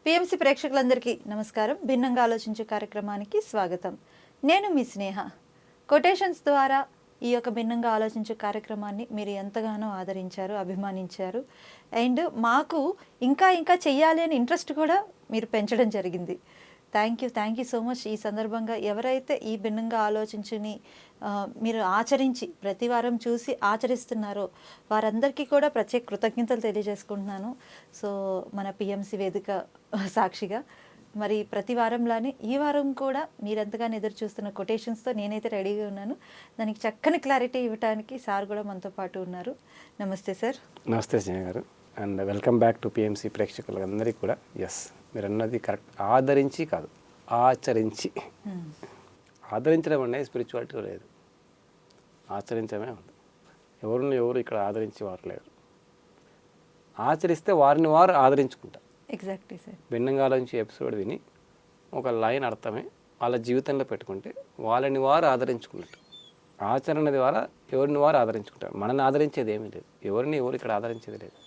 PMC ప్రేక్షకులందరికీ నమస్కారం. భిన్నంగా ఆలోచించే కార్యక్రమానికి స్వాగతం. నేను మీ స్నేహ. కొటేషన్స్ ద్వారా ఈ యొక్క భిన్నంగా ఆలోచించే కార్యక్రమాన్ని మీరు ఎంతగానో ఆదరించారు, అభిమానించారు. అండ్ మాకు ఇంకా ఇంకా చెయ్యాలి అని ఇంట్రెస్ట్ కూడా మీరు పెంచడం జరిగింది. Thank you so much. ఈ సందర్భంగా ఎవరైతే ఈ భిన్నంగా ఆలోచించుని మీరు ఆచరించి ప్రతి వారం చూసి ఆచరిస్తున్నారో వారందరికీ కూడా ప్రత్యేక కృతజ్ఞతలు తెలియజేసుకుంటున్నాను. సో మన పిఎంసి వేదిక సాక్షిగా మరి ప్రతి వారంలానే ఈ వారం కూడా మీరెంతగానో ఎదురు చూస్తున్న కొటేషన్స్తో నేనైతే రెడీగా ఉన్నాను. దానికి చక్కని క్లారిటీ ఇవ్వడానికి సార్ కూడా మనతో పాటు ఉన్నారు. నమస్తే సార్. నమస్తే స్నేహ గారు and welcome back to PMC ప్రేక్షకులందరికీ కూడా. ఎస్, మీరు అన్నది కరెక్ట్. ఆదరించి కాదు, ఆచరించి. ఆదరించడం అనేది స్పిరిచువాలిటీ లేదు, ఆచరించడమే ఉంది. ఎవరు ఇక్కడ ఆదరించి వారు లేరు. ఆచరిస్తే వారిని వారు ఆదరించుకుంటారు. Exactly sir. భిన్నంగా ఆలోచించి ఎపిసోడ్ విని ఒక లైన్ అర్థమే వాళ్ళ జీవితంలో పెట్టుకుంటే వాళ్ళని వారు ఆదరించుకున్నట్టు. ఆచరణ ద్వారా ఎవరిని వారు ఆదరించుకుంటారు. మనల్ని ఆదరించేది ఏమీ లేదు. ఎవరు ఇక్కడ ఆదరించేది లేదు.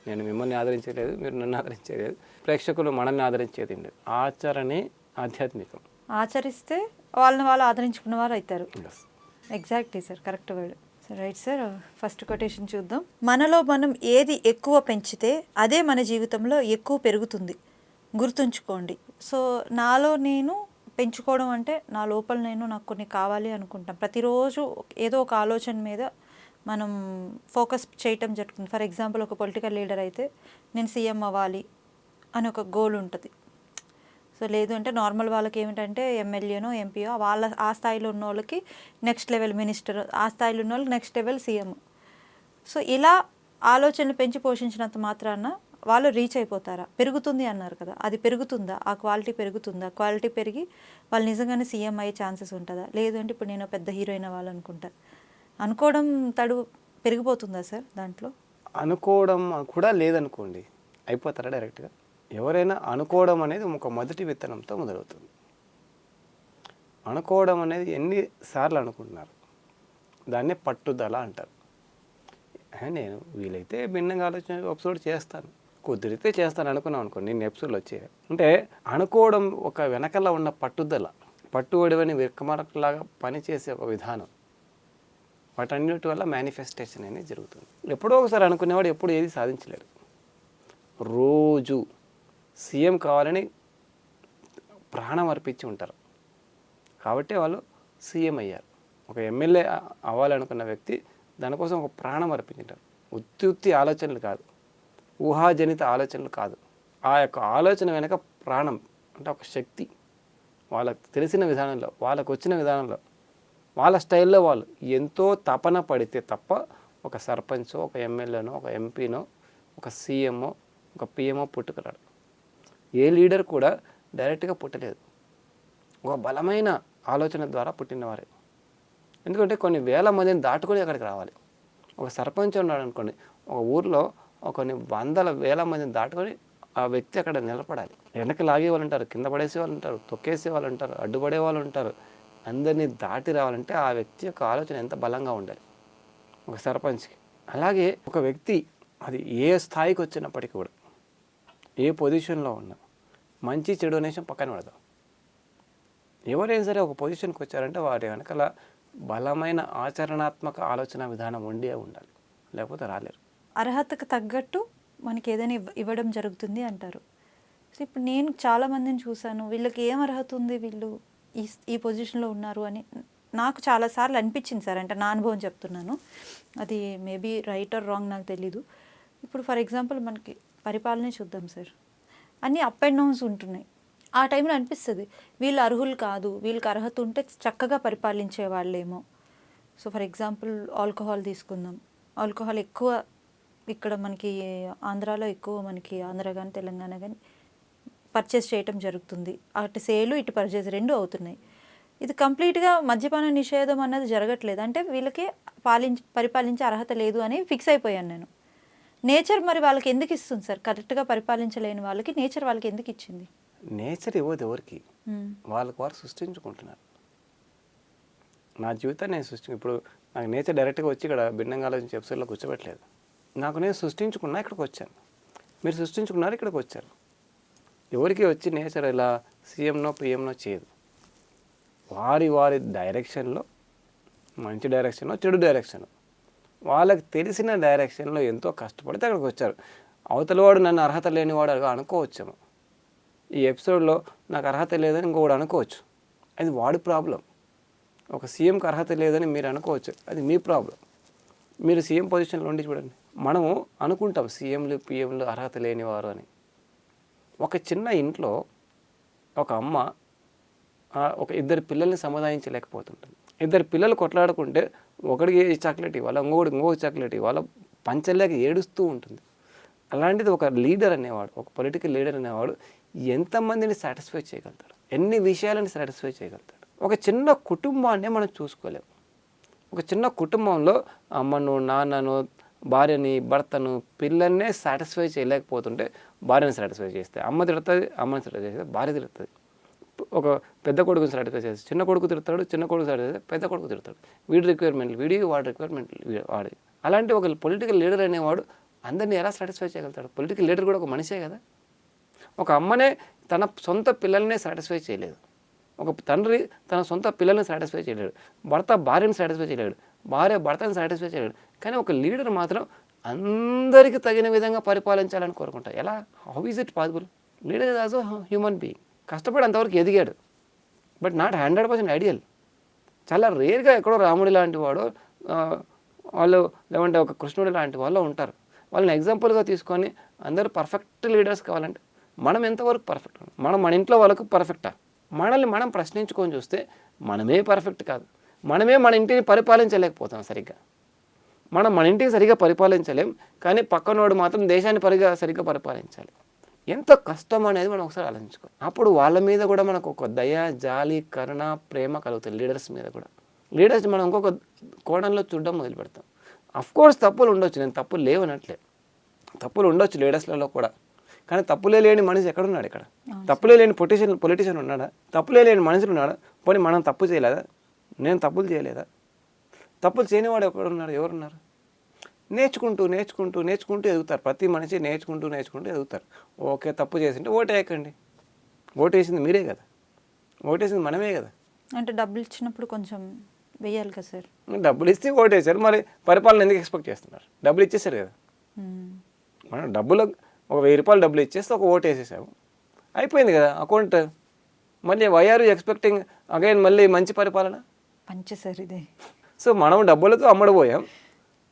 నేను మిమ్మల్ని ఆదరించేది లేదు, మీరు నన్ను ఆదరించేది లేదు, ప్రేక్షకులు మనల్ని ఆదరించేది లేదు. ఆచరణే ఆధ్యాత్మికం. ఆచరిస్తే వాళ్ళని వాళ్ళు ఆదరించుకున్న వారు అవుతారు. Exactly sir, correct word. Right sir. First quotation చూద్దాం. మనలో మనం ఏది ఎక్కువ పెంచితే అదే మన జీవితంలో ఎక్కువ పెరుగుతుంది, గుర్తుంచుకోండి. సో నాలో నేను పెంచుకోవడం అంటే నా లోపల నాకు కొన్ని కావాలి అనుకుంటాం. ప్రతిరోజు ఏదో ఒక ఆలోచన మీద మనం ఫోకస్ చేయటం జరుగుతుంది. ఫర్ ఎగ్జాంపుల్ ఒక పొలిటికల్ లీడర్ అయితే నేను సీఎం అవ్వాలి అని ఒక గోల్ ఉంటుంది. సో లేదు అంటే నార్మల్ వాళ్ళకి ఏమిటంటే ఎమ్మెల్యేనో ఎంపీయో ఆ స్థాయిలో ఉన్న వాళ్ళకి నెక్స్ట్ లెవెల్ మినిస్టర్, ఆ స్థాయిలో ఉన్న వాళ్ళకి నెక్స్ట్ లెవెల్ సీఎం. సో ఇలా ఆలోచనలు పెంచి పోషించినంత మాత్రాన వాళ్ళు రీచ్ అయిపోతారా? పెరుగుతుంది అన్నారు కదా, అది పెరుగుతుందా? ఆ క్వాలిటీ పెరుగుతుందా? క్వాలిటీ పెరిగి వాళ్ళు నిజంగానే సీఎం అయ్యే ఛాన్సెస్ ఉంటుందా? లేదు అంటే ఇప్పుడు నేను పెద్ద హీరోయిన్ అవ్వాలి అనుకుంటా, అనుకోవడం పెరిగిపోతుందా సార్? దాంట్లో అనుకోవడం కూడా లేదనుకోండి, అయిపోతారా డైరెక్ట్గా? ఎవరైనా అనుకోవడం అనేది ఒక మొదటి విత్తనంతో మొదలవుతుంది. అనుకోవడం అనేది ఎన్నిసార్లు అనుకుంటున్నారు, దాన్నే పట్టుదల అంటారు. నేను వీలైతే భిన్నంగా ఆలోచన ఎపిసోడ్ చేస్తాను, కుదిరితే చేస్తాను అనుకున్నాం అనుకోండి, నేను ఎపిసోడ్లు వచ్చాయి అంటే అనుకోవడం ఒక వెనకల ఉన్న పట్టుదల, పట్టుబడివని విక్రమార్కులాగా పనిచేసే ఒక విధానం. వాటన్నిటి వల్ల మేనిఫెస్టేషన్ అనేది జరుగుతుంది. ఎప్పుడో ఒకసారి అనుకునేవాడు ఎప్పుడు ఏది సాధించలేరు. రోజు సీఎం కావాలని ప్రాణం అర్పించి ఉంటారు కాబట్టి వాళ్ళు సీఎం అయ్యారు. ఒక ఎమ్మెల్యే అవ్వాలనుకున్న వ్యక్తి దానికోసం ఒక ప్రాణం అర్పించారు. ఉత్తి ఆలోచనలు కాదు, ఊహాజనిత ఆలోచనలు కాదు, ఆ యొక్క ఆలోచన వెనక ప్రాణం అంటే ఒక శక్తి. వాళ్ళకు తెలిసిన విధానంలో, వాళ్ళకు వచ్చిన విధానంలో, వాళ్ళ స్టైల్లో వాళ్ళు ఎంతో తపన పడితే తప్ప ఒక సర్పంచో, ఒక ఎమ్మెల్యేనో, ఒక ఎంపీనో, ఒక సీఎంఓ, ఒక పిఎంఓ పుట్టుకురాడు. ఏ లీడర్ కూడా డైరెక్ట్గా పుట్టలేదు, ఒక బలమైన ఆలోచన ద్వారా పుట్టినవారే. ఎందుకంటే కొన్ని వేల మందిని దాటుకొని అక్కడికి రావాలి. ఒక సర్పంచ్ ఉన్నాడు అనుకోండి, ఒక ఊర్లో కొన్ని వందల వేల మందిని దాటుకొని ఆ వ్యక్తి అక్కడ నిలబడాలి. వెనక్కి లాగే వాళ్ళు ఉంటారు, కింద పడేసే వాళ్ళు ఉంటారు, తొక్కేసే వాళ్ళు ఉంటారు, అడ్డుపడే వాళ్ళు ఉంటారు. అందరినీ దాటి రావాలంటే ఆ వ్యక్తి యొక్క ఆలోచన ఎంత బలంగా ఉండాలి ఒక సర్పంచ్కి. అలాగే ఒక వ్యక్తి అది ఏ స్థాయికి వచ్చినప్పటికీ కూడా, ఏ పొజిషన్లో ఉన్నా, మంచి చెడు అనేసి పక్కన పెడదాం. ఎవరైనా సరే ఒక పొజిషన్కి వచ్చారంటే వారి వెనకాల బలమైన ఆచరణాత్మక ఆలోచన విధానం ఉండే ఉండాలి, లేకపోతే రాలేరు. అర్హతకు తగ్గట్టు మనకి ఏదైనా ఇవ్వడం జరుగుతుంది అంటారు. సో ఇప్పుడు నేను చాలామందిని చూశాను, వీళ్ళకి ఏం అర్హత ఉంది, వీళ్ళు ఈ పొజిషన్లో ఉన్నారు అని నాకు చాలాసార్లు అనిపించింది సార్. అంటే నా అనుభవం చెప్తున్నాను, అది మేబీ రైట్ ఆర్ రాంగ్ నాకు తెలీదు. ఇప్పుడు ఫర్ ఎగ్జాంపుల్ మనకి పరిపాలనే చూద్దాం సార్, అన్నీ అప్ అండ్ డౌన్స్ ఉంటున్నాయి. ఆ టైంలో అనిపిస్తుంది వీళ్ళు అర్హులు కాదు, వీళ్ళకి అర్హత ఉంటే చక్కగా పరిపాలించే వాళ్ళేమో. సో ఫర్ ఎగ్జాంపుల్ ఆల్కహాల్ తీసుకుందాం. ఆల్కహాల్ ఎక్కువ ఇక్కడ మనకి ఆంధ్రాలో ఎక్కువ, మనకి ఆంధ్ర కానీ తెలంగాణ కానీ పర్చేస్ చేయటం జరుగుతుంది. అటు సేలు ఇటు పర్చేస్ రెండు అవుతున్నాయి. ఇది కంప్లీట్గా మద్యపాన నిషేధం అన్నది జరగట్లేదు. అంటే వీళ్ళకి పరిపాలించే అర్హత లేదు అని ఫిక్స్ అయిపోయాను నేను. నేచర్ మరి వాళ్ళకి ఎందుకు ఇస్తుంది సార్? కరెక్ట్గా పరిపాలించలేని వాళ్ళకి నేచర్ వాళ్ళకి ఎందుకు ఇచ్చింది? నేచర్ ఇవ్వదు ఎవరికి, వాళ్ళకి వారు సృష్టించుకుంటున్నారు. నా జీవితాన్ని నేను ఇప్పుడు నాకు నేచర్ డైరెక్ట్గా వచ్చి ఇక్కడ భిన్నంగా ఆలోచించే ఎపిసోడ్లో కూర్చోబెట్టలేదు. నాకు నేను సృష్టించుకున్నా ఇక్కడికి వచ్చాను, మీరు సృష్టించుకున్నారు ఇక్కడికి వచ్చారు. ఎవరికి వచ్చి నేచర్ ఇలా సీఎంనో పిఎంనో చేయదు. వారి డైరెక్షన్లో, మంచి డైరెక్షన్లో, చెడు డైరెక్షన్లో, వాళ్ళకి తెలిసిన డైరెక్షన్లో ఎంతో కష్టపడితే అక్కడికి వచ్చారు. అవతలవాడు నన్ను అర్హత లేనివాడు అనుకోవచ్చేమో. ఈ ఎపిసోడ్లో నాకు అర్హత లేదని ఇంకొకడు అనుకోవచ్చు, అది వాడి ప్రాబ్లం. ఒక సీఎంకి అర్హత లేదని మీరు అనుకోవచ్చు, అది మీ ప్రాబ్లం. మీరు సీఎం పొజిషన్లో ఉండి చూడండి. మనము అనుకుంటాం సీఎంలు పిఎంలు అర్హత లేనివారు అని. ఒక చిన్న ఇంట్లో ఒక అమ్మ ఒక ఇద్దరు పిల్లల్ని సముదాయించలేకపోతుంటుంది. ఇద్దరు పిల్లలు కొట్లాడుకుంటే ఒకడికి చాక్లెట్ ఇవ్వాలి, ఇంకొకటి చాక్లెట్ ఇవ్వాలి, పంచలేక ఏడుస్తూ ఉంటుంది. అలాంటిది ఒక లీడర్ అనేవాడు, ఒక పొలిటికల్ లీడర్ అనేవాడు ఎంతమందిని సాటిస్ఫై చేయగలుగుతాడు, ఎన్ని విషయాలను సాటిస్ఫై చేయగలుగుతాడు. ఒక చిన్న కుటుంబాన్నే మనం చూసుకోలేము. ఒక చిన్న కుటుంబంలో అమ్మను, నాన్నను, భార్యని, భర్తను, పిల్లల్నే సాటిస్ఫై చేయలేకపోతుంటే భార్యని సాటిస్ఫై చేస్తే అమ్మ తిడుతుంది, అమ్మని సాటిస్ఫై చేస్తే భార్య తిడుతుంది. ఒక పెద్ద కొడుకుని సాటిస్ఫై చేస్తే చిన్న కొడుకు తిడతాడు, చిన్న కొడుకు సాటిస్ఫై చేస్తే పెద్ద కొడుకు తిడతాడు. వాడి రిక్వైర్మెంట్లు వాడి. అలాంటి ఒక పొలిటికల్ లీడర్ అనేవాడు అందరినీ ఎలా సాటిస్ఫై చేయగలుగుతాడు? పొలిటికల్ లీడర్ కూడా ఒక మనిషే కదా. ఒక అమ్మనే తన సొంత పిల్లల్నే సాటిస్ఫై చేయలేదు, ఒక తండ్రి తన సొంత పిల్లల్ని సాటిస్ఫై చేయలేడు, భర్త భార్యను సాటిస్ఫై చేయలేడు, భార్య భర్తను సాటిస్ఫై చేయలేడు. కానీ ఒక లీడర్ మాత్రం అందరికీ తగిన విధంగా పరిపాలించాలని కోరుకుంటారు. ఎలా? How is it possible? Leader is also human being. కష్టపడి అంతవరకు ఎదిగాడు, బట్ నాట్ 100% ఐడియల్. చాలా రేర్గా ఎక్కడో రాముడి లాంటి వాడు వాళ్ళు, లేదంటే ఒక కృష్ణుడి లాంటి వాళ్ళు ఉంటారు. వాళ్ళని ఎగ్జాంపుల్గా తీసుకొని అందరూ పర్ఫెక్ట్ లీడర్స్ కావాలంటే మనం ఎంతవరకు పర్ఫెక్ట్? మనం మన ఇంట్లో వాళ్ళకు పర్ఫెక్టా? మనల్ని మనం ప్రశ్నించుకొని చూస్తే మనమే పర్ఫెక్ట్ కాదు. మనమే మన ఇంటిని పరిపాలించలేకపోతాం సరిగ్గా. మనం మన ఇంటికి సరిగ్గా పరిపాలించలేం, కానీ పక్కనోడు మాత్రం దేశాన్ని సరిగ్గా పరిపాలించాలి. ఎంత కష్టం అనేది మనం ఒకసారి ఆలోచించుకోవాలి. అప్పుడు వాళ్ళ మీద కూడా మనకు ఒక దయ, జాలి, కరుణ, ప్రేమ కలుగుతుంది. లీడర్స్ మీద కూడా. లీడర్స్ మనం ఇంకొక కోణంలో చూడడం మొదలు పెడతాం. అఫ్కోర్స్ తప్పులు ఉండొచ్చు, నేను తప్పులు లేవనట్లే, తప్పులు ఉండొచ్చు లీడర్స్లలో కూడా. కానీ తప్పులే లేని మనిషి ఎక్కడున్నాడు? ఇక్కడ తప్పులే లేని పొలిటీషియన్ ఉన్నాడా? తప్పులే లేని మనుషులు ఉన్నాడా? పోనీ మనం తప్పు చేయలేదా? నేను తప్పులు చేయలేదా? తప్పులు చేయనివాడు ఎక్కడున్నారు? ఎవరున్నారు? నేర్చుకుంటూ ఎదుగుతారు. ప్రతి మనిషి నేర్చుకుంటూ ఎదుగుతారు. ఓకే, తప్పు చేసింటే ఓటు వేయకండి. ఓటు వేసింది మీరే కదా, ఓటు వేసింది మనమే కదా. అంటే డబ్బులు ఇచ్చినప్పుడు కొంచెం వేయాలి కదా సార్. డబ్బులు ఇస్తే ఓటు వేశారు, మరి పరిపాలన ఎందుకు ఎక్స్పెక్ట్ చేస్తున్నారు? డబ్బులు ఇచ్చేసారు కదా. మనం డబ్బులు ఒక 1000 రూపాయలు డబ్బులు ఇచ్చేస్తే ఒక ఓటు వేసేసాము, అయిపోయింది కదా అకౌంట్. మళ్ళీ why are you expecting again మళ్ళీ మంచి పరిపాలన? పంచే సార్ ఇది. సో మనం డబ్బులతో అమ్మడిపోయాం,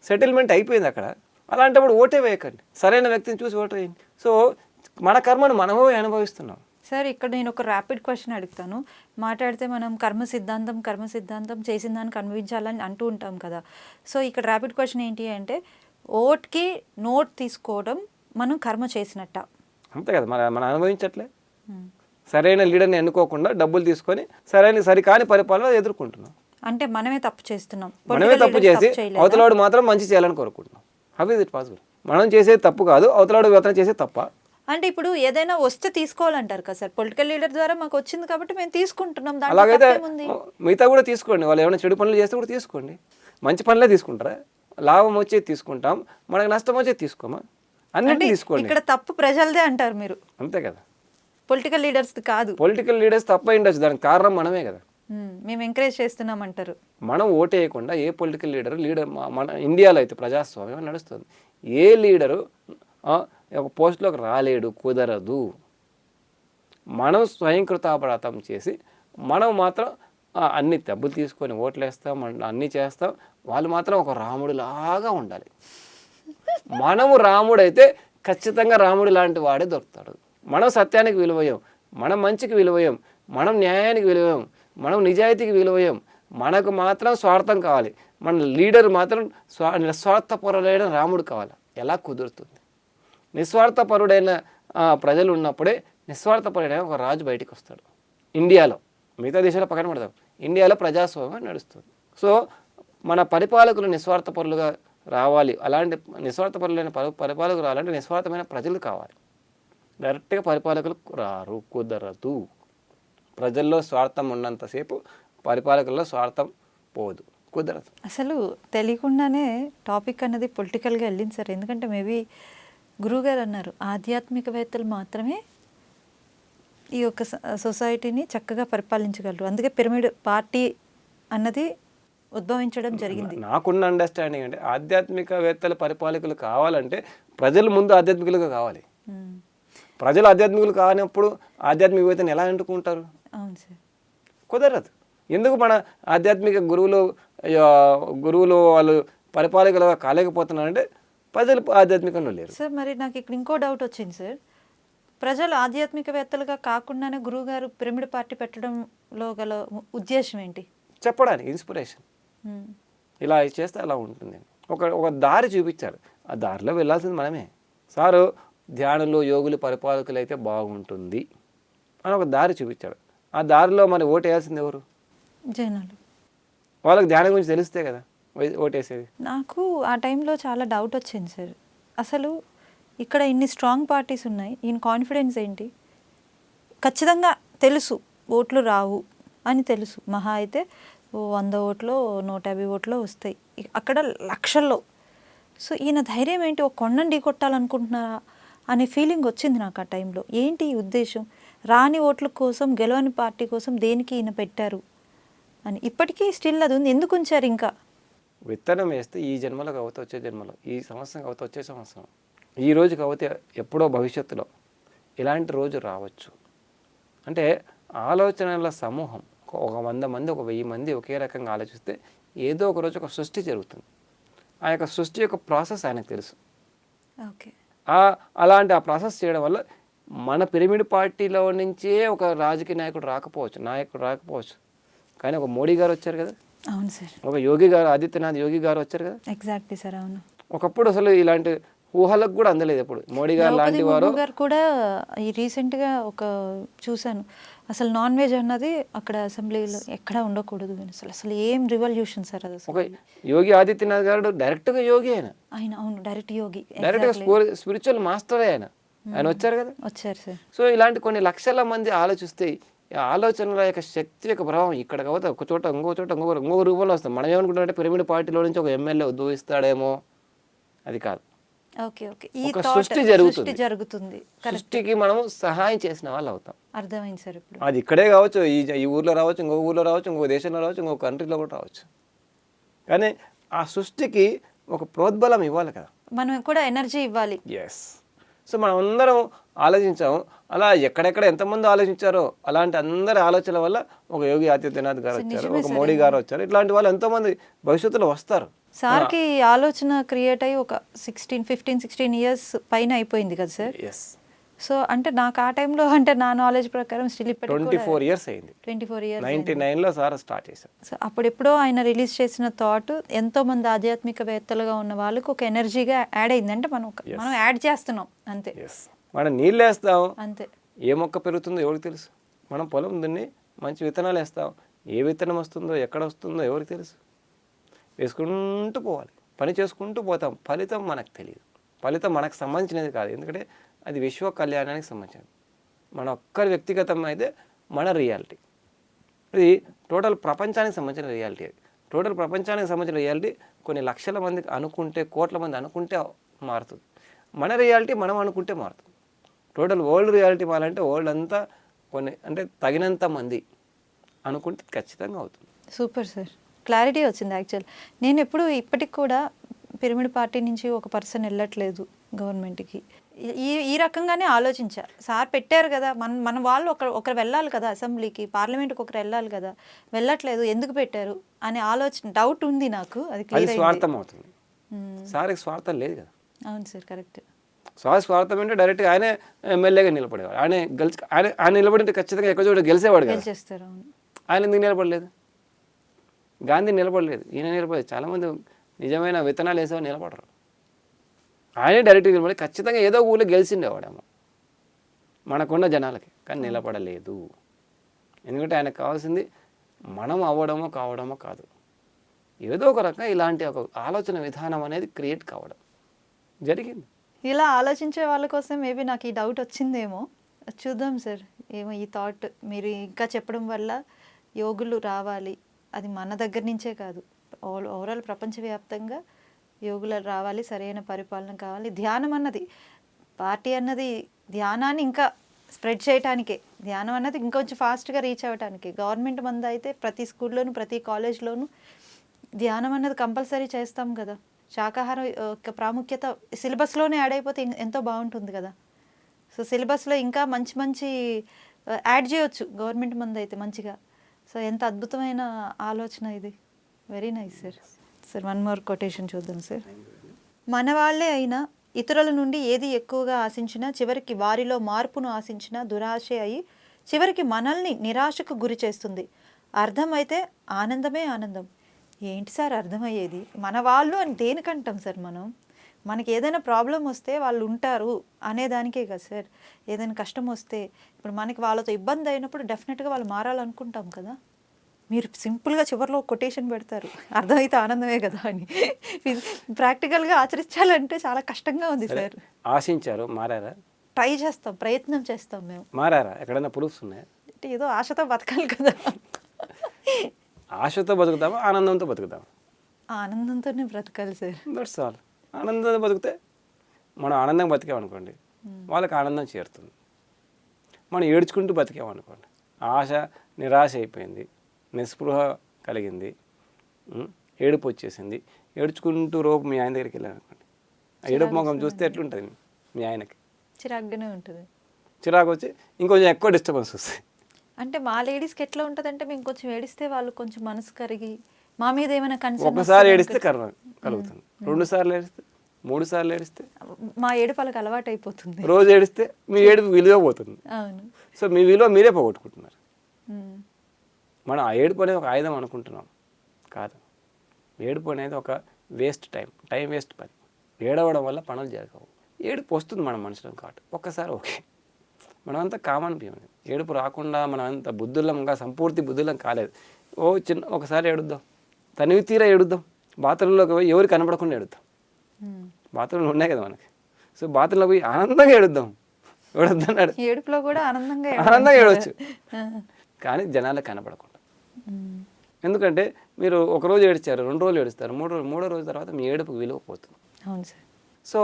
సెటిల్మెంట్ అయిపోయింది అక్కడ. అలాంటప్పుడు ఓటే వేయకండి, సరైన వ్యక్తిని చూసి ఓటు వేయండి. సో మన కర్మను మనమే అనుభవిస్తున్నాం. సార్ ఇక్కడ నేను ఒక ర్యాపిడ్ క్వశ్చన్ అడుగుతాను. మాట్లాడితే మనం కర్మ సిద్ధాంతం చేసిన దానికి అనుభవించాలని అంటూ ఉంటాం కదా. సో ఇక్కడ ర్యాపిడ్ క్వశ్చన్ ఏంటి అంటే, ఓట్కి నోట్ తీసుకోవడం మనం కర్మ చేసినట్ట? అంతే కదా, మనం అనుభవించట్లే. సరైన లీడర్ని ఎన్నుకోకుండా డబ్బులు తీసుకొని సరికాని పరిపాలన ఎదుర్కొంటున్నాం. అంటే మనమే తప్పు చేస్తున్నాం, మనమే తప్పు చేసి అవతలాడు మాత్రం మంచి చేయాలని కోరుకుంటున్నాం. How is it possible? మనం చేసేది తప్పు కాదు, అవతలాడు అతను చేసేది తప్ప. అంటే ఇప్పుడు ఏదైనా వస్తే తీసుకోవాలంటారు కదా సార్. పొలిటికల్ లీడర్ ద్వారా మాకు వచ్చింది కాబట్టి మేము తీసుకుంటున్నాం. అలాగైతే మిగతా కూడా తీసుకోండి. వాళ్ళు ఏమైనా చెడు పనులు చేస్తే కూడా తీసుకోండి. మంచి పనులే తీసుకుంటారా? లాభం వచ్చేది తీసుకుంటాం, మనకు నష్టం వచ్చేది తీసుకోమా? అన్నింటినీ తీసుకోండి. ఇక్కడ తప్పు ప్రజలదే అంటారు మీరు. అంతే కదా, పొలిటికల్ లీడర్స్ కాదు. పొలిటికల్ లీడర్స్ తప్ప ఉండొచ్చు, దానికి కారణం మనమే కదా. మేము ఎంకరేజ్ చేస్తున్నాం అంటారు. మనం ఓటు వేయకుండా ఏ పొలిటికల్ లీడర్ మన ఇండియాలో అయితే ప్రజాస్వామ్యం నడుస్తుంది. ఏ లీడరు ఒక పోస్టులోకి రాలేడు, కుదరదు. మనం స్వయంకృతాపరాధం చేసి మనం మాత్రం అన్ని డబ్బులు తీసుకొని ఓట్లు వేస్తాం, అన్నీ చేస్తాం. వాళ్ళు మాత్రం ఒక రాముడిలాగా ఉండాలి. మనము రాముడైతే ఖచ్చితంగా రాముడి లాంటి వాడే దొరుకుతాడు. మనం సత్యానికి విలువయం, మనం మంచికి విలువయం, మనం న్యాయానికి విలువయం, మనం నిజాయితీకి విలువయం. మనకు మాత్రం స్వార్థం కావాలి. మన లీడర్ మాత్రం నిస్వార్థపరుడైన రాముడు కావాలి. ఎలా కుదురుతుంది? నిస్వార్థపరుడైన ప్రజలు ఉన్నప్పుడే నిస్వార్థపరుడైన ఒక రాజు బయటికి వస్తాడు. ఇండియాలో, మిగతా దేశాల పక్కన పెడతాం, ఇండియాలో ప్రజాస్వామ్యం నడుస్తుంది. సో మన పరిపాలకులు నిస్వార్థపరులుగా రావాలి. అలాంటి నిస్వార్థపరులైన పరిపాలకులు రావాలంటే నిస్వార్థమైన ప్రజలు కావాలి. డైరెక్ట్గా పరిపాలకులు రారు, కుదరదు. ప్రజల్లో స్వార్థం ఉన్నంతసేపు పరిపాలకుల్లో స్వార్థం పోదు, కుదరదు. అసలు తెలియకుండానే టాపిక్ అనేది పొలిటికల్గా వెళ్ళింది సార్. ఎందుకంటే మేబీ గురువుగారు అన్నారు ఆధ్యాత్మికవేత్తలు మాత్రమే ఈ యొక్క సొసైటీని చక్కగా పరిపాలించగలరు. అందుకే పిరమిడ్ పార్టీ అన్నది ఉద్భవించడం జరిగింది. నాకున్న అండర్స్టాండింగ్ అంటే ఆధ్యాత్మికవేత్తల పరిపాలకులు కావాలంటే ప్రజలు ముందు ఆధ్యాత్మికులుగా కావాలి. ప్రజలు ఆధ్యాత్మికులు కానప్పుడు ఆధ్యాత్మికవేత్తని ఎలా ఎన్నుకుంటారు? అవును సార్. కుదరదు. ఎందుకు మన ఆధ్యాత్మిక గురువులు వాళ్ళు పరిపాలకులుగా కాలేకపోతున్నారంటే ప్రజలు ఆధ్యాత్మికంలో లేరు. సార్ మరి నాకు ఇక్కడ ఇంకో డౌట్ వచ్చింది సార్. ప్రజలు ఆధ్యాత్మికవేత్తలుగా కాకుండానే గురువుగారు పిరమిడ్ పార్టీ పెట్టడంలో గల ఉద్దేశం ఏంటి? చెప్పడానికి ఇన్స్పిరేషన్. ఇలా చేస్తే అలా ఉంటుంది. ఒక దారి చూపించారు. ఆ దారిలో వెళ్ళాల్సింది మనమే. సారు ధ్యానులు యోగులు పరిపాలకులు అయితే బాగుంటుంది అని ఒక దారి చూపించాడు. ఆ దారిలో మరి ఓటు వేయాల్సింది ఎవరు? జనాలు. వాళ్ళకి ధ్యానం గురించి తెలిస్తే కదా ఓటేసేది. నాకు ఆ టైంలో చాలా డౌట్ వచ్చింది సార్. అసలు ఇక్కడ ఇన్ని స్ట్రాంగ్ పార్టీస్ ఉన్నాయి, ఈయన కాన్ఫిడెన్స్ ఏంటి? ఖచ్చితంగా తెలుసు ఓట్లు రావు అని తెలుసు. మహా అయితే 100 ఓట్లో 150 ఓట్లో వస్తాయి, అక్కడ లక్షల్లో. సో ఈయన ధైర్యం ఏంటి? ఒక కొండను ఢీ కొట్టాలనుకుంటున్నారా అనే ఫీలింగ్ వచ్చింది నాకు ఆ టైంలో. ఏంటి ఈ ఉద్దేశం? రాని ఓట్ల కోసం, గెలవని పార్టీ కోసం దేనికి ఈయన పెట్టారు అని ఇప్పటికీ స్టిల్ అది ఉంది. ఎందుకు ఉంచారు? ఇంకా విత్తనం వేస్తే ఈ జన్మలో కాకపోతే వచ్చే జన్మలో, ఈ సంవత్సరం కాకపోతే వచ్చే సంవత్సరం, ఈ రోజు కాకపోతే ఎప్పుడో భవిష్యత్తులో ఇలాంటి రోజు రావచ్చు. అంటే ఆలోచనల సమూహం ఒక 100 మంది, ఒక 1000 మంది ఒకే రకంగా ఆలోచిస్తే ఏదో ఒక రోజు ఒక సృష్టి జరుగుతుంది. ఆ యొక్క సృష్టి యొక్క ప్రాసెస్ ఆయనకు తెలుసు. ఓకే. అలాంటి ఆ ప్రాసెస్ చేయడం వల్ల మన పిరమిడ్ పార్టీలో నుంచే ఒక రాజకీయ నాయకుడు రాకపోవచ్చు, కానీ ఒక మోడీ గారు వచ్చారు కదా. అవును సార్. ఒక యోగి గారు, ఆదిత్యనాథ్ యోగి గారు వచ్చారు కదా. Exactly sir. అవును. ఒకప్పుడు అసలు ఇలాంటి ఊహలకు కూడా అందలేదు. ఎప్పుడు మోడీ గారు లాంటి వారు కూడా ఈ రీసెంట్గా ఒక చూశాను, అసలు నాన్ వెజ్ అన్నది అక్కడ అసెంబ్లీలో ఎక్కడా ఉండకూడదు అని. అసలు ఏం రివల్యూషన్ సార్ అది. ఒక యోగి ఆదిత్యనాథ్ గారు డైరెక్ట్గా యోగి ఆయన. అవును, డైరెక్ట్ యోగి, డైరెక్ట్గా స్పిరిచువల్ మాస్టరే ఆయన వచ్చారు కదా. వచ్చారు సార్. సో ఇలాంటి కొన్ని లక్షల మంది ఆలోచిస్తే ఆలోచనల యొక్క శక్తి యొక్క ప్రభావం ఇక్కడ కాకపోతే ఒక చోట ఇంకో రూపంలో వస్తుంది. మనం ఏమనుకుంటామంటే పిరమిడ్ పార్టీలో నుంచి ఒక ఎమ్మెల్యే ఉద్భవిస్తాడేమో, అది కాదు. ఒక సృష్టి జరుగుతుంది. సృష్టికి మనం సహాయం చేసిన వాళ్ళు అవుతాం. అర్థమైంది సార్. ఇప్పుడు అది ఇక్కడే కావచ్చు, ఈ ఊర్లో రావచ్చు, ఇంకో ఊర్లో రావచ్చు, ఇంకో దేశంలో రావచ్చు, ఇంకో కంట్రీలో కూడా రావచ్చు. కానీ ఆ సృష్టికి ఒక ప్రోద్బలం ఇవ్వాలి కదా, మనం కూడా ఎనర్జీ ఇవ్వాలి. ఎస్. సో మనం అందరం ఆలోచించాము. అలా ఎక్కడెక్కడ ఎంతమంది ఆలోచించారో అలాంటి అందరి ఆలోచనల వల్ల ఒక యోగి ఆదిత్యనాథ్ గారు వచ్చారు, ఒక మోడీ గారు వచ్చారు. ఇట్లాంటి వాళ్ళు ఎంతోమంది భవిష్యత్తులో వస్తారు. సార్కి ఆలోచన క్రియేట్ అయ్యి ఒక 15-16 ఇయర్స్ పైన అయిపోయింది కదా సార్. ఎస్. సో అంటే నాకు ఆ టైంలో, అంటే నా నాలెడ్జ్ ప్రకారం స్టిల్ ఇప్పటికి 24 ఇయర్స్ అయింది. 24 ఇయర్స్ 99లో సార్ స్టార్ట్ చేశారు. సో అప్పుడెప్పుడో ఆయన రిలీజ్ చేసిన థాట్ ఎంతో మంది ఆధ్యాత్మికవేత్తలుగా ఉన్న వాళ్ళకు ఒక ఎనర్జీగా యాడ్ అయింది. అంటే మనం యాడ్ చేస్తున్నాం అంతే. మనం నీళ్ళు వేస్తాం అంతే. ఏ మొక్క పెరుగుతుందో ఎవరికి తెలుసు? మనం పొలం దున్ని మంచి విత్తనాలు వేస్తాం, ఏ విత్తనం వస్తుందో ఎక్కడ వస్తుందో ఎవరికి తెలుసు? వేసుకుంటూ పోవాలి, పని చేసుకుంటూ పోతాం. ఫలితం మనకు తెలియదు. ఫలితం మనకు సంబంధించినది కాదు, ఎందుకంటే అది విశ్వ కళ్యాణానికి సంబంధించినది. మన ఒక్కరి వ్యక్తిగతం అయితే మన రియాలిటీ, ఇది టోటల్ ప్రపంచానికి సంబంధించిన రియాలిటీ. అది టోటల్ ప్రపంచానికి సంబంధించిన రియాలిటీ కొన్ని లక్షల మందికి అనుకుంటే, కోట్ల మంది అనుకుంటే మారుతుంది. మన రియాలిటీ మనం అనుకుంటే మారుతుంది. టోటల్ వరల్డ్ రియాలిటీ మారాలంటే వరల్డ్ అంతా కొన్ని అంటే తగినంత మంది అనుకుంటే ఖచ్చితంగా అవుతుంది. సూపర్ సార్, క్లారిటీ వచ్చింది. యాక్చువల్ నేను ఎప్పుడు ఇప్పటికి కూడా పిరమిడ్ పార్టీ నుంచి ఒక పర్సన్ వెళ్ళట్లేదు గవర్నమెంట్కి. ఈ రకంగానే ఆలోచించా. సార్ పెట్టారు కదా, మన వాళ్ళు ఒకరు వెళ్ళాలి కదా అసెంబ్లీకి, పార్లమెంట్కి ఒకరు వెళ్ళాలి కదా, వెళ్ళట్లేదు, ఎందుకు పెట్టారు అనే ఆలోచన, డౌట్ ఉంది నాకు. అది క్లియర్ అయింది. స్వార్థం అవుతుంది. సార్కి స్వార్థం లేదు కదా. అవును సార్, కరెక్ట్. సార్ స్వార్థం అంటే డైరెక్ట్గా ఆయనే ఎమ్మెల్యేగా నిలబడేవాడు. ఆయన నిలబడితే ఖచ్చితంగా ఎక్కడ చోట గెలిచేవాడు కదా. గెలిచేస్తారు. అవును. ఆయన ఎందుకు నిలబడలేదు? గాంధీ నిలబడలేదు, ఈయన నిలబడలేదు. చాలామంది నిజమైన విత్తనాలు వేసేవారు నిలబడరు. ఆయనే డైరెక్ట్గా నిలబడి ఖచ్చితంగా ఏదో ఊళ్ళో గెలిచిండేవాడేమో మనకున్న జనాలకి, కానీ నిలబడలేదు. ఎందుకంటే ఆయనకు కావాల్సింది మనం అవ్వడమో కావడమో కాదు, ఏదో ఒక రకంగా ఇలాంటి ఒక ఆలోచన విధానం అనేది క్రియేట్ కావడం జరిగింది. ఇలా ఆలోచించే వాళ్ళ కోసం మేబీ నాకు ఈ డౌట్ వచ్చిందేమో, చూద్దాం సార్. ఏమో ఈ థాట్ మీరు ఇంకా చెప్పడం వల్ల యోగులు రావాలి, అది మన దగ్గర నుంచే కాదు, ఓవరాల్ ప్రపంచవ్యాప్తంగా యోగులు రావాలి, సరైన పరిపాలన కావాలి. ధ్యానం అన్నది, పార్టీ అన్నది ధ్యానాన్ని ఇంకా స్ప్రెడ్ చేయటానికే. ధ్యానం అన్నది ఇంకొంచెం ఫాస్ట్గా రీచ్ అవ్వడానికి. గవర్నమెంట్ మంది అయితే ప్రతి స్కూల్లోనూ ప్రతి కాలేజ్లోనూ ధ్యానం అన్నది కంపల్సరీ చేస్తాం కదా. శాకాహారం యొక్క ప్రాముఖ్యత సిలబస్లోనే యాడ్ అయిపోతే ఎంతో బాగుంటుంది కదా. సో సిలబస్లో ఇంకా మంచి మంచి యాడ్ చేయొచ్చు గవర్నమెంట్ మంది అయితే మంచిగా. సో ఎంత అద్భుతమైన ఆలోచన ఇది. Very nice sir. Sir one more quotation చూద్దాం సార్. మన వాళ్ళే అయినా ఇతరుల నుండి ఏది ఎక్కువగా ఆశించినా చివరికి వారిలో మార్పును ఆశించినా దురాశ అయి చివరికి మనల్ని నిరాశకు గురి చేస్తుంది. అర్థమైతే ఆనందమే ఆనందం. ఏంటి సార్ అర్థమయ్యేది? మన వాళ్ళు అని దేనికంటాం సార్ మనం? మనకి ఏదైనా ప్రాబ్లం వస్తే వాళ్ళు ఉంటారు అనేదానికే కదా సార్. ఏదైనా కష్టం వస్తే ఇప్పుడు మనకి వాళ్ళతో ఇబ్బంది అయినప్పుడు డెఫినెట్గా వాళ్ళు మారాలనుకుంటాం కదా. మీరు సింపుల్గా చివరిలో కొటేషన్ పెడతారు అర్థమైతే ఆనందమే కదా అని. ప్రాక్టికల్గా ఆచరించాలంటే చాలా కష్టంగా ఉంది సార్. ఆశించారు, మారారా? ట్రై చేస్తాం, ప్రయత్నం చేస్తాం మేము. మారారా? ఎక్కడైనా ప్రూఫ్స్ ఉన్నాయా? అంటే ఏదో ఆశతో బతకాలి కదా. ఆశతో బతుకుతామా, ఆనందంతో బతుకుతామా? ఆనందంతోనే బ్రతకాలి సార్. That's all. ఆనందంతో బతికితే మనం ఆనందంగా బతికామనుకోండి, వాళ్ళకి ఆనందం చేరుతుంది. మనం ఏడ్చుకుంటూ బతికామనుకోండి, ఆశ నిరాశ అయిపోయింది, నిస్పృహ కలిగింది, ఏడుపు వచ్చేసింది, ఏడ్చుకుంటూ రోపు మీ ఆయన దగ్గరికి వెళ్ళాను అనుకోండి, ఆ ఏడుపు ముఖం చూస్తే ఎట్లుంటుంది మీ ఆయనకి? చిరాగ్గానే ఉంటుంది. చిరాకు వచ్చి ఇంకొంచెం ఎక్కువ డిస్టర్బెన్స్ వస్తాయి. అంటే మా లేడీస్కి ఎట్లా ఉంటుంది అంటే మేము కొంచెం ఏడిస్తే వాళ్ళు కొంచెం మనసు కరిగి మా మీద ఏమైనా కన్సర్న్. ఒకసారి ఏడిస్తే కలుగుతుంది, 2 సార్లు ఏడిస్తే, 3 సార్లు ఏడిస్తే మా ఏడుపాలకు అలవాటు అయిపోతుంది. రోజు ఏడిస్తే మీ ఏడుపు విలువ పోతుంది. అవును. సో మీ విలువ మీరే పోగొట్టుకుంటున్నారు. మనం ఆ ఏడుపు అనేది ఒక ఆయుధం అనుకుంటున్నాం, కాదు. ఏడుపు అనేది ఒక వేస్ట్ టైం వేస్ట్ పని. ఏడవడం వల్ల పనులు జరగవు. ఏడుపు వస్తుంది మన మనసులో కాబట్టి ఒక్కసారి ఓకే. మనమంతా కామన్ పీమని. ఏడుపు రాకుండా మనం అంత బుద్ధులంగా సంపూర్తి బుద్ధులం కాలేదు. ఒకసారి ఏడుద్దాం, తనివి తీరా ఏడుద్దాం. బాత్రూంలోకి పోయి ఎవరు కనపడకుండా ఏడుద్దాం. బాత్రూంలు ఉన్నాయి కదా మనకి. సో బాత్రూంలో పోయి ఆనందంగా ఏడుద్దాం. ఏడుద్దన్నాడు, ఏడుపులో కూడా ఆనందంగా ఏడవచ్చు, కానీ జనాలకు కనపడకుండా. ఎందుకంటే మీరు ఒకరోజు ఏడిచారు, 2 రోజులు ఏడుస్తారు, 3 రోజులు, 3వ రోజు తర్వాత మీ ఏడుపుకి విలువ పోతుంది. అవును సార్. సో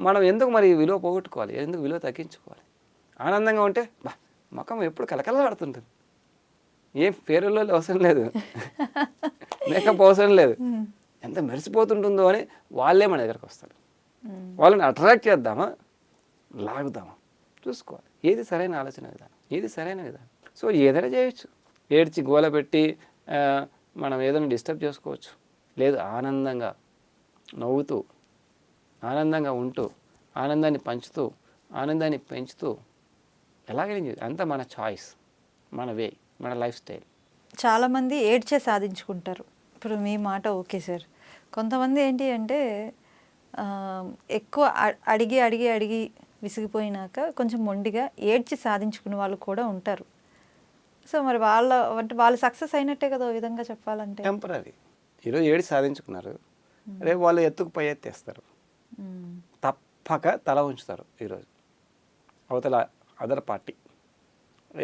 మనం ఎందుకు మరి విలువ పోగొట్టుకోవాలి? ఎందుకు విలువ తగ్గించుకోవాలి? ఆనందంగా ఉంటే ముఖం ఎప్పుడు కలకలలాడుతుంటుంది. ఏం ఫేరులో అవసరం లేదు, మేకప్ అవసరం లేదు, ఎంత మెరిసిపోతుంటుందో అని వాళ్ళే మన దగ్గరకు వస్తారు. వాళ్ళని అట్రాక్ట్ చేద్దామా, లాగుదామా చూసుకోవాలి. ఏది సరైన ఆలోచన విధానం, ఏది సరైన విధానం. సో ఏదైనా చేయొచ్చు. ఏడ్చి గోల పెట్టి మనం ఏదైనా డిస్టర్బ్ చేసుకోవచ్చు. లేదు, ఆనందంగా నవ్వుతూ, ఆనందంగా ఉంటూ, ఆనందాన్ని పంచుతూ, ఆనందాన్ని పెంచుతూ ఎలాగైనా చేయొచ్చు. అంతా మన చాయిస్, మన వే, మన లైఫ్ స్టైల్. చాలామంది ఏడ్చే సాధించుకుంటారు. ఇప్పుడు మీ మాట ఓకే సార్. కొంతమంది ఏంటి అంటే ఎక్కువ అడిగి అడిగి అడిగి విసిగిపోయినాక కొంచెం మొండిగా ఏడ్చి సాధించుకునే వాళ్ళు కూడా ఉంటారు. సో మరి వాళ్ళు సక్సెస్ అయినట్టే కదా ఓ విధంగా చెప్పాలంటే. టెంపరీ. ఈరోజు ఏడి సాధించుకున్నారు, రేపు వాళ్ళు ఎత్తుకు పై ఎత్తేస్తారు, తప్పక తల ఉంచుతారు. ఈరోజు అవతల అదర్ పార్టీ,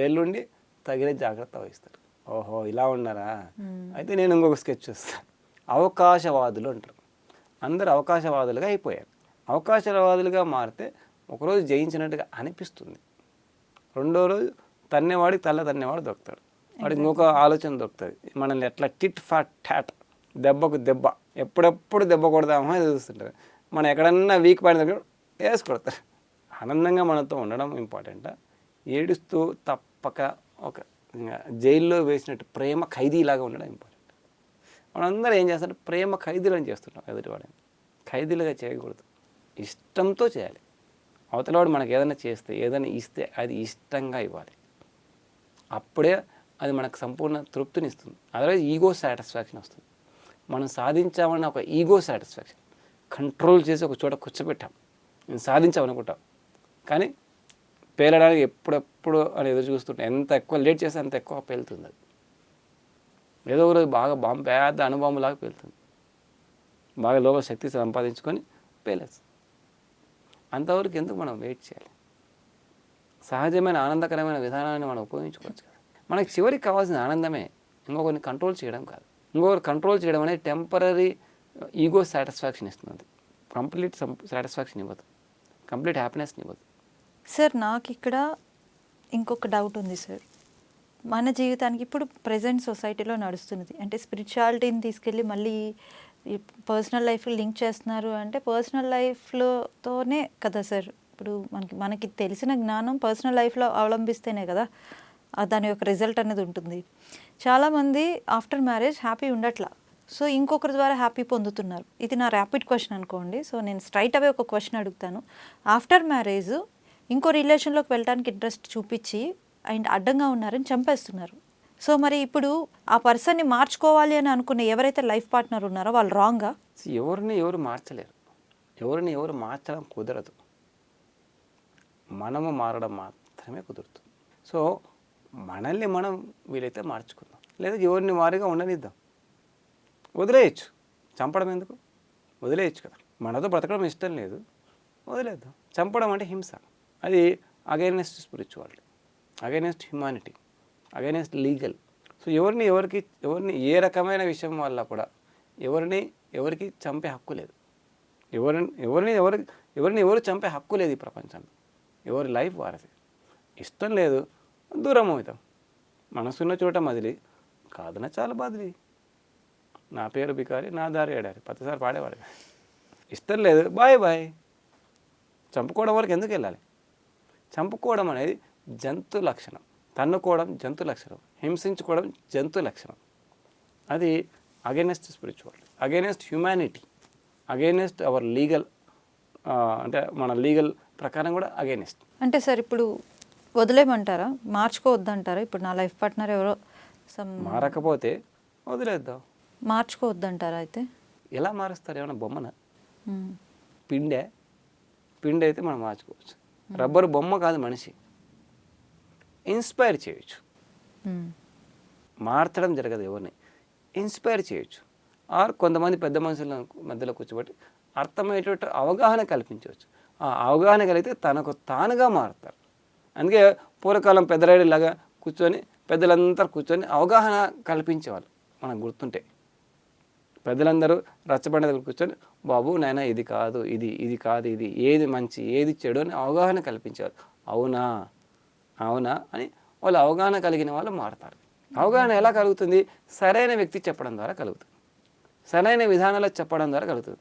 ఎల్లుండి తగిన జాగ్రత్త వహిస్తారు. ఓహో ఇలా ఉన్నారా, అయితే నేను ఇంకొక స్కెచ్ చేస్తాను. అవకాశవాదులు అంటారు. అందరు అవకాశవాదులుగా అయిపోయారు. అవకాశవాదులుగా మారితే ఒకరోజు జయించినట్టుగా అనిపిస్తుంది, 2వ రోజు తన్నేవాడికి తన్నేవాడు దొరుకుతాడు. వాడికి ఇంకొక ఆలోచన దొరుకుతుంది. మనల్ని ఎట్లా టిట్ ఫాట్ టాట్, దెబ్బకు దెబ్బ, ఎప్పుడెప్పుడు దెబ్బ కొడదామో అది చూస్తుంటారు. మనం ఎక్కడన్నా వీక్ పడిన దగ్గర వేసి కొడతారు. ఆనందంగా మనతో ఉండడం ఇంపార్టెంటా, ఏడుస్తూ తప్పక ఒక జైల్లో వేసినట్టు ప్రేమ ఖైదీలాగా ఉండడం ఇంపార్టెంట్. మనందరూ ఏం చేస్తారంటే ప్రేమ ఖైదీలను చేస్తుంటాం. ఎదుటివాడిని ఖైదీలుగా చేయకూడదు, ఇష్టంతో చేయాలి. అవతలవాడు మనకు ఏదైనా చేస్తే, ఏదైనా ఇస్తే అది ఇష్టంగా ఇవ్వాలి. అప్పుడే అది మనకు సంపూర్ణ తృప్తిని ఇస్తుంది. అదర్వైజ్ ఈగో సాటిస్ఫాక్షన్ వస్తుంది. మనం సాధించామన్న ఒక ఈగో సాటిస్ఫాక్షన్, కంట్రోల్ చేసి ఒక చోట కూర్చోబెట్టాం, నేను సాధించామనుకుంటాం. కానీ పేలడానికి ఎప్పుడెప్పుడు అని ఎదురు చూస్తుంటే ఎంత ఎక్కువ లేట్ చేస్తే అంత ఎక్కువ పేలుతుంది. అది ఏదో ఒక రోజు బాగా పెద్ద అనుభవంలాగా పేలుతుంది. బాగా లోపల శక్తి సంపాదించుకొని పేలేస్తుంది. అంతవరకు ఎందుకు మనం వెయిట్ చేయాలి? సహజమైన ఆనందకరమైన విధానాన్ని మనం ఉపయోగించుకోవచ్చు కదా. మనకి చివరికి కావాల్సిన ఆనందమే, ఇంకొకరిని కంట్రోల్ చేయడం కాదు. ఇంకొకరు కంట్రోల్ చేయడం అనేది టెంపరీ ఈగో సాటిస్ఫాక్షన్ ఇస్తుంది, కంప్లీట్ సాటిస్ఫాక్షన్ ఇవ్వదు, కంప్లీట్ హ్యాపీనెస్ని ఇవ్వదు. సార్ నాకు ఇక్కడ ఇంకొక డౌట్ ఉంది సార్. మన జీవితానికి ఇప్పుడు ప్రజెంట్ సొసైటీలో నడుస్తున్నది అంటే స్పిరిచువాలిటీని తీసుకెళ్ళి మళ్ళీ ఈ పర్సనల్ లైఫ్ లింక్ చేస్తున్నారు అంటే పర్సనల్ లైఫ్లోతోనే కదా సార్. ఇప్పుడు మనకి తెలిసిన జ్ఞానం పర్సనల్ లైఫ్లో అవలంబిస్తేనే కదా దాని యొక్క రిజల్ట్ అనేది ఉంటుంది. చాలామంది ఆఫ్టర్ మ్యారేజ్ హ్యాపీ ఉండట్లా, సో ఇంకొకరి ద్వారా హ్యాపీ పొందుతున్నారు. ఇది నా ర్యాపిడ్ క్వశ్చన్ అనుకోండి. సో నేను స్ట్రైట్ అవే ఒక క్వశ్చన్ అడుగుతాను. ఆఫ్టర్ మ్యారేజ్ ఇంకో రిలేషన్లోకి వెళ్ళడానికి ఇంట్రెస్ట్ చూపించి అండ్ అడ్డంగా ఉన్నారని చంపేస్తున్నారు. సో మరి ఇప్పుడు ఆ పర్సన్ని మార్చుకోవాలి అని అనుకున్న ఎవరైతే లైఫ్ పార్ట్నర్ ఉన్నారో వాళ్ళు రాంగా? ఎవరిని ఎవరు మార్చలేరు, ఎవరిని ఎవరు మార్చడం కుదరదు, మనము మారడం మాత్రమే కుదురుతుంది. సో మనల్ని మనం వీలైతే మార్చుకుందాం, లేదా ఎవరిని వారిగా ఉండనిద్దాం. వదిలేయచ్చు, చంపడం ఎందుకు, వదిలేయచ్చు కదా. మనతో బ్రతకడం ఇష్టం లేదు, వదిలేద్దాం. చంపడం అంటే హింస, అది against spirituality, against humanity, against legal. So ఎవరిని ఏ రకమైన విషయం వల్ల కూడా ఎవరికి చంపే హక్కు లేదు. ఎవరిని ఎవరు చంపే హక్కు లేదు ఈ ప్రపంచంలో. ఎవరి లైఫ్ వారిది. ఇష్టం లేదు, దూరం అవుతాం. మనసున్న చోట మదిలి, కాదన చాలా బాధలి. నా పేరు బికారి, నా దారి ఏడారి, ప్రతిసారి పాడేవాడు. ఇష్టం లేదు, బాయ్ బాయ్. చంపుకోవడం వరకు ఎందుకు వెళ్ళాలి? చంపుకోవడం అనేది జంతు లక్షణం, తన్నుకోవడం జంతు లక్షణం, హింసించుకోవడం జంతు లక్షణం. అది against spirituality, against humanity, against hour legal, అంటే మన లీగల్ ప్రకారం కూడా అగైనెస్ట్. అంటే సార్ ఇప్పుడు వదిలేయమంటారా, మార్చుకోవద్దంటారా? ఇప్పుడు నా లైఫ్ పార్ట్నర్ ఎవరో మారకపోతే వదిలేద్దాం. మార్చుకోవద్దంటారా? అయితే ఎలా మారుస్తారు? ఏమైనా బొమ్మన? పిండి అయితే మనం మార్చుకోవచ్చు. రబ్బరు బొమ్మ కాదు మనిషి. ఇన్స్పైర్ చేయొచ్చు, మార్చడం జరగదు. ఎవరిని ఇన్స్పైర్ చేయొచ్చు. ఆర్ కొంతమంది పెద్ద మనుషుల మధ్యలో కూర్చోబెట్టి అర్థమయ్యేటట్టు అవగాహన కల్పించవచ్చు. ఆ అవగాహన కలిగితే తనకు తానుగా మారుతారు. అందుకే పూర్వకాలం పెద్దరాడిలాగా కూర్చొని పెద్దలంతా కూర్చొని అవగాహన కల్పించేవాళ్ళు. మనకు గుర్తుంటే పెద్దలందరూ రచ్చబండ దగ్గర కూర్చొని, బాబు నాయన ఇది కాదు, ఇది కాదు, ఇది ఏది మంచి ఏది చెడు అని అవగాహన కల్పించేవారు. అవునా అవునా అని వాళ్ళు అవగాహన కలిగిన వాళ్ళు మారుతారు. అవగాహన ఎలా కలుగుతుంది? సరైన వ్యక్తి చెప్పడం ద్వారా కలుగుతుంది, సరైన విధానాల్లో చెప్పడం ద్వారా కలుగుతుంది.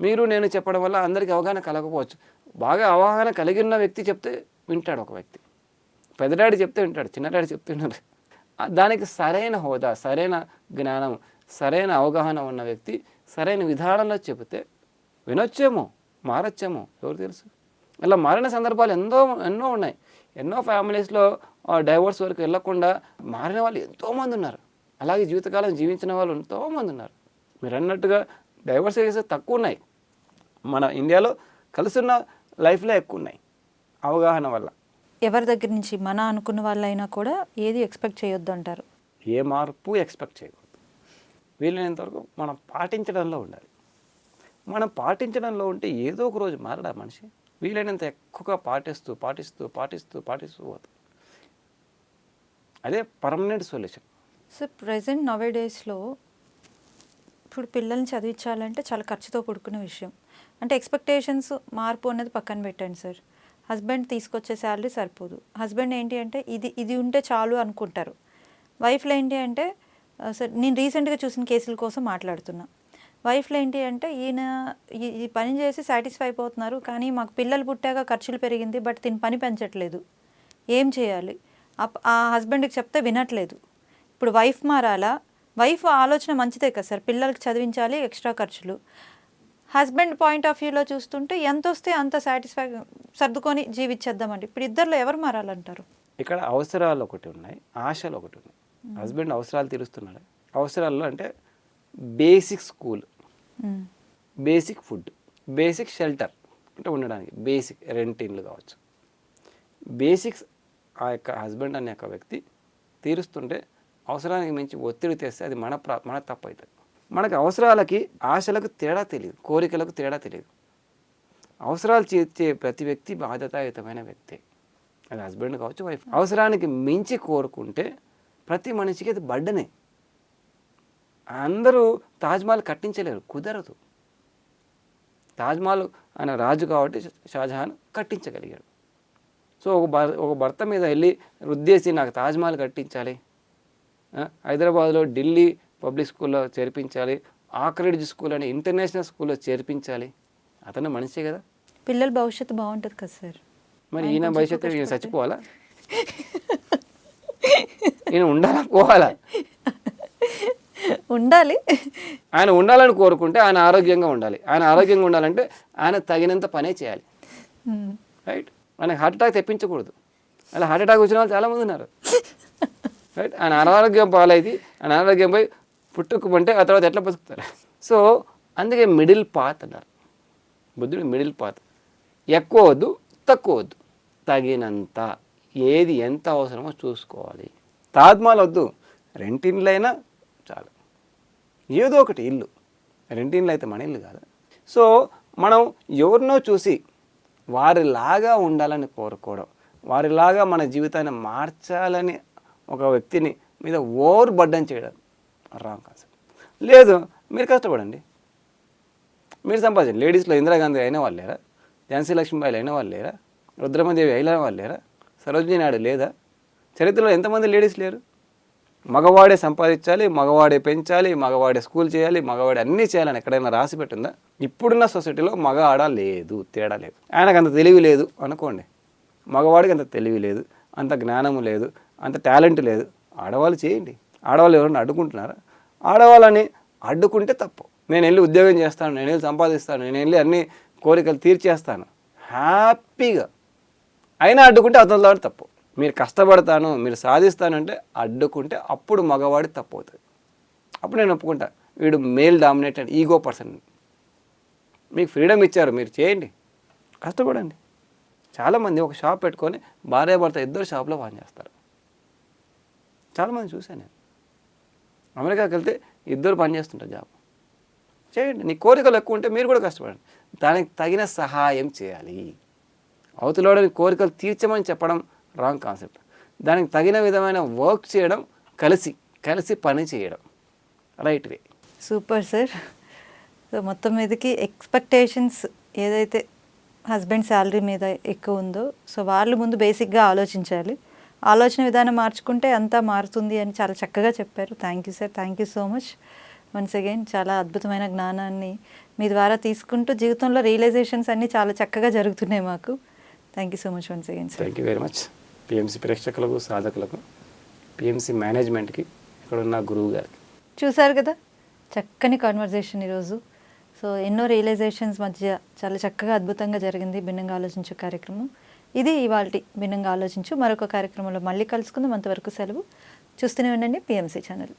మీరు నేను చెప్పడం వల్ల అందరికీ అవగాహన కలగకపోవచ్చు. బాగా అవగాహన కలిగిన వ్యక్తి చెప్తే వింటాడు ఒక వ్యక్తి. పెద్ద డాడీ చెప్తే వింటాడు, చిన్న డాడీ చెప్తే వింటాడు. దానికి సరైన హోదా, సరైన జ్ఞానం, సరైన అవగాహన ఉన్న వ్యక్తి సరైన విధానంలో చెబితే వినొచ్చేమో, మారొచ్చేమో, ఎవరు తెలుసు. ఇలా మారిన సందర్భాలు ఎన్నో ఉన్నాయి. ఎన్నో ఫ్యామిలీస్లో డైవోర్స్ వరకు వెళ్ళకుండా మారిన వాళ్ళు ఎంతోమంది ఉన్నారు. అలాగే జీవితకాలం జీవించిన వాళ్ళు ఎంతోమంది ఉన్నారు. మీరు అన్నట్టుగా డైవోర్స్ కేసెస్ తక్కువ ఉన్నాయి. మన ఇండియాలో కలిసిన లైఫ్లో ఎక్కువ ఉన్నాయి అవగాహన వల్ల. ఎవరి దగ్గర నుంచి మన అనుకున్న వాళ్ళైనా కూడా ఏది ఎక్స్పెక్ట్ చేయొద్దు అంటారు? ఏ మార్పు ఎక్స్పెక్ట్ చేయకూడదు. వీలైనంతవరకు మనం పాటించడంలో ఉండాలి. మనం పాటించడంలో ఉంటే ఏదో ఒక రోజు మారడా మనిషి. వీలైనంత ఎక్కువగా పాటిస్తూ పోతాం. అదే permanent solution. So present now డేస్లో ఇప్పుడు పిల్లల్ని చదివించాలంటే చాలా ఖర్చుతో కూడుకున్న విషయం. అంటే ఎక్స్పెక్టేషన్స్ మార్పు అనేది పక్కన పెట్టండి సార్. హస్బెండ్ తీసుకొచ్చే శాలరీ సరిపోదు. హస్బెండ్ ఏంటి అంటే ఇది ఉంటే చాలు అనుకుంటారు. వైఫ్లో ఏంటి అంటే సార్ నేను రీసెంట్గా చూసిన కేసుల కోసం మాట్లాడుతున్నా. వైఫ్లో ఏంటి అంటే ఈయన ఈ పని చేసి సాటిస్ఫై అయిపోతున్నారు, కానీ మాకు పిల్లలు పుట్టాక ఖర్చులు పెరిగింది, బట్ దీని పని పెంచట్లేదు, ఏం చేయాలి? ఆ హస్బెండ్కి చెప్తే వినట్లేదు. ఇప్పుడు వైఫ్ మారాలా? వైఫ్ ఆలోచన మంచిదే కదా సార్, పిల్లలకి చదివించాలి, ఎక్స్ట్రా ఖర్చులు. హస్బెండ్ పాయింట్ ఆఫ్ వ్యూలో చూస్తుంటే ఎంత వస్తే అంత సాటిస్ఫై సర్దుకొని జీవించేద్దామండి. ఇప్పుడు ఇద్దరిలో ఎవరు మారాలంటారు? ఇక్కడ అవసరాలు ఒకటి ఉన్నాయి, ఆశలు ఒకటి ఉన్నాయి. హస్బెండ్ అవసరాలు తీరుస్తున్నాడు. అవసరాల్లో అంటే basic school, basic food, basic shelter, అంటే ఉండడానికి బేసిక్ రెంట్ ఇల్లు కావచ్చు. బేసిక్స్ ఆ యొక్క హస్బెండ్ అనే యొక్క వ్యక్తి తీరుస్తుంటే అవసరానికి మించి ఒత్తిడి తెస్తే అది మన తప్పు అవుతుంది. మనకు అవసరాలకి ఆశలకు తేడా తెలియదు, కోరికలకు తేడా తెలియదు. అవసరాలు తీర్చే ప్రతి వ్యక్తి బాధ్యతాయుతమైన వ్యక్తి. అది హస్బెండ్ కావచ్చు, వైఫ్. అవసరానికి మించి కోరుకుంటే ప్రతి మనిషికి అది బడ్డనే. అందరూ తాజ్మహల్ కట్టించలేరు, కుదరదు. తాజ్మహల్ ఆయన రాజు కాబట్టి షాజహాన్ కట్టించగలిగాడు. సో ఒక భర్త మీద వెళ్ళి రుద్దేసి నాకు తాజ్మహల్ కట్టించాలి, హైదరాబాద్లో ఢిల్లీ పబ్లిక్ స్కూల్లో చేర్పించాలి, ఆక్రెడ్జ్ స్కూల్ అని ఇంటర్నేషనల్ స్కూల్లో చేర్పించాలి, అతను మనిషే కదా. పిల్లల భవిష్యత్తు బాగుంటుంది కదా సార్. మరి ఈయన భవిష్యత్తు ఈయన చచ్చిపోవాలా, ఈయన ఉండాలా పోవాలా? ఉండాలి. ఆయన ఉండాలని కోరుకుంటే ఆయన ఆరోగ్యంగా ఉండాలి. ఆయన ఆరోగ్యంగా ఉండాలంటే ఆయన తగినంత పనే చేయాలి, రైట్. ఆయనకు హార్ట్ అటాక్ తెప్పించకూడదు. అలా హార్ట్ అటాక్ వచ్చిన వాళ్ళు చాలామంది ఉన్నారు, రైట్. ఆయన అనారోగ్యం పాలైతే ఆయన అనారోగ్యం పోయి పుట్టుకుమంటే ఆ తర్వాత ఎట్లా బతుకుతారు? సో అందుకే మిడిల్ పాత్ అన్నారు బుద్ధుడు. మిడిల్ పాత్, ఎక్కువ వద్దు తక్కువ వద్దు, తగినంత, ఏది ఎంత అవసరమో చూసుకోవాలి. తాజ్మహల్ వద్దు, రెంటిండ్లు అయినా చాలు, ఏదో ఒకటి ఇల్లు. రెంటిండ్లు అయితే మన ఇల్లు కాదు. సో మనం ఎవరినో చూసి వారిలాగా ఉండాలని కోరుకోవడం, వారిలాగా మన జీవితాన్ని మార్చాలని ఒక వ్యక్తిని మీద ఓవర్ బర్డన్ చేయడం రాంగ్ కాన్సెప్ట్. లేదు, మీరు కష్టపడండి, మీరు సంపాదించండి. లేడీస్లో ఇందిరాగాంధీ అయిన వాళ్ళు లేరా? ఝాన్సీ లక్ష్మీబాయి అయిన వాళ్ళు లేరా? రుద్రమదేవి అయిన వాళ్ళు లేరా? సరోజినీ నాయుడు లేదా? చరిత్రలో ఎంతమంది లేడీస్ లేరు? మగవాడే సంపాదించాలి, మగవాడే పెంచాలి, మగవాడే స్కూల్ చేయాలి, మగవాడే అన్నీ చేయాలని ఎక్కడైనా రాసి పెట్టిందా? ఇప్పుడున్న సొసైటీలో మగ ఆడ లేదు, తేడా లేదు. ఆయనకు అంత తెలివి లేదు అనుకోండి, మగవాడికి అంత తెలివి లేదు, అంత జ్ఞానము లేదు, అంత టాలెంట్ లేదు. ఆడవాళ్ళు చేయండి. ఆడవాళ్ళు ఎవరైనా అడ్డుకుంటున్నారా? ఆడవాళ్ళని అడ్డుకుంటే తప్పు. నేను వెళ్ళి ఉద్యోగం చేస్తాను, నేను వెళ్ళి సంపాదిస్తాను, నేను వెళ్ళి అన్ని కోరికలు తీర్చేస్తాను హ్యాపీగా, అయినా అడ్డుకుంటే అతనిలో తప్పు. మీరు కష్టపడతాను, మీరు సాధిస్తానంటే అడ్డుకుంటే అప్పుడు మగవాడి తప్పు అవుతుంది. అప్పుడు నేను ఒప్పుకుంటా, వీడు మేల్ డామినేటెడ్ ఈగో పర్సన్. మీకు ఫ్రీడమ్ ఇచ్చారు, మీరు చేయండి, కష్టపడండి. చాలామంది ఒక షాప్ పెట్టుకొని భార్యాభర్త ఇద్దరు షాప్లో పని చేస్తారు. చాలామంది చూశాను నేను. అమెరికాకి వెళ్తే ఇద్దరు పని చేస్తుంటారు జాబ్. చేయండి, నీ కోరికలు ఎక్కువ ఉంటే మీరు కూడా కష్టపడండి. దానికి తగిన సహాయం చేయాలి. అవతలోని కోరికలు తీర్చమని చెప్పడం రాంగ్ కాన్సెప్ట్. దానికి తగిన విధమైన వర్క్ చేయడం, కలిసి పని చేయడం right way. Super sir. So మొత్తం మీదకి ఎక్స్పెక్టేషన్స్ ఏదైతే హస్బెండ్ శాలరీ మీద ఎక్కువ ఉందో, సో వాళ్ళు ముందు బేసిక్గా ఆలోచించాలి. ఆలోచన విధానం మార్చుకుంటే అంతా మారుతుంది అని చాలా చక్కగా చెప్పారు. Thank you sir, thank you so much. Once again చాలా అద్భుతమైన జ్ఞానాన్ని మీ ద్వారా తీసుకుంటూ జీవితంలో రియలైజేషన్స్ అన్నీ చాలా చక్కగా జరుగుతున్నాయి మాకు. Thank you so much once again sir. Thank you very much. PMC ప్రేక్షకులకు, సాధకులకు, పిఎంసి మేనేజ్మెంట్కి, ఇక్కడ ఉన్న గురువు గారికి. చూశారు కదా, చక్కని కాన్వర్జేషన్ ఈరోజు. సో ఎన్నో రియలైజేషన్స్ మధ్య చాలా చక్కగా అద్భుతంగా జరిగింది భిన్నంగా ఆలోచించు కార్యక్రమం. ఇది ఇవాల్టి భిన్నంగా ఆలోచించు. మరొక కార్యక్రమంలో మళ్ళీ కలుసుకుందాం. అంతవరకు సెలవు. చూస్తూనే ఉండండి పిఎంసి ఛానల్.